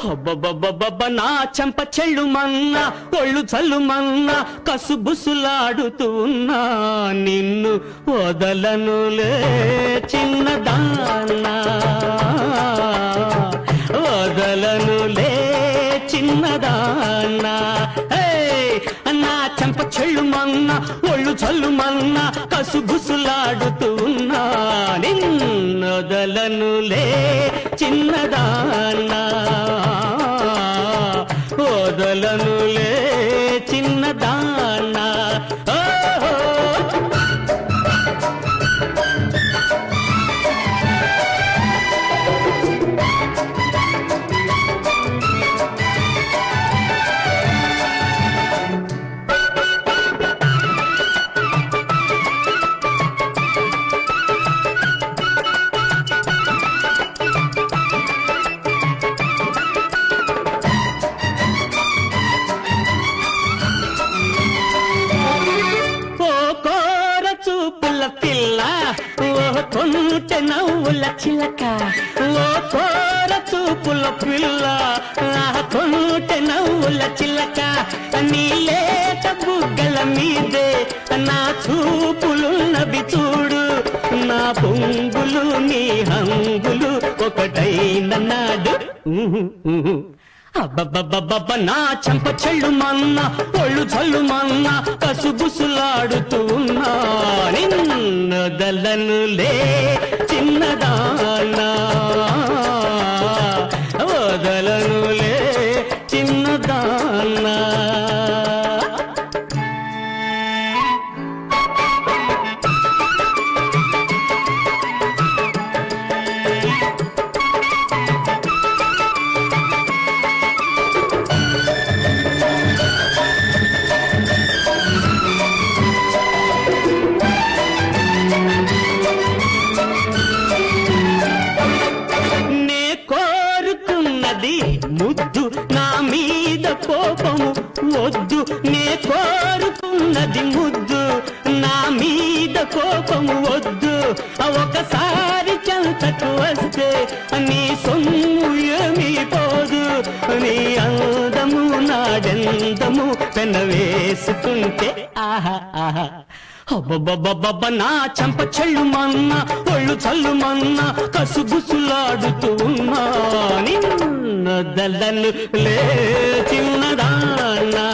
అబ్బబ్బబ్బబ్బ నా చెంప చెల్లుమన్నా ఒళ్ళు చల్లుమన్నా కసుబుసులాడుతూ ఉన్నా నిన్ను వదలనులే చిన్నదాన్నా వదలనులే చిన్నదాన్నా నా చెంప చెల్లుమన్నా ఒళ్ళు చల్లుమన్నా కసుబుసులాడుతూ ఉన్నా నిన్ను వదలనులే చిన్నదాన్నా వదలనులే చిన్నదాన్నా పిల్ల ఓ కొంటె నవ్వుల చిలక ఓ కోర చూపుల పిల్ల కొంటె నవ్వుల చిలక నీ లేత బుగ్గల మీదే నా చూపులున్నవి చూడు నా పొంగులు నీ హంగులు ఒకటైన నాడు అబ్బబ్బబ్బబ్బ నా చెంప చెల్లుమన్నా ఒళ్ళు చల్లుమన్నా కసుబుసులాడుతూ ఉన్నా నిన్నొదలనులే చిన్నదానా వదలనులే చిన్నదానా ముద్దు నా మీద కోపము వద్దు నే కోరుకున్నది ముద్దు నా మీద కోపము వద్దు ఒకసారి చెంతకు వస్తే నీ సొమ్ము ఏమీ పోదు నీ అందము నాడెందము పెనవేసుకుంటే ఆహా ఆహా అబ్బబ్బబ్బబ్బ నా చెంప చెల్లుమన్నా ఒళ్ళు చల్లుమన్నా కసుబుసులాడుతూ ఉన్నా నిన్నొదలను లే చిన్నదానా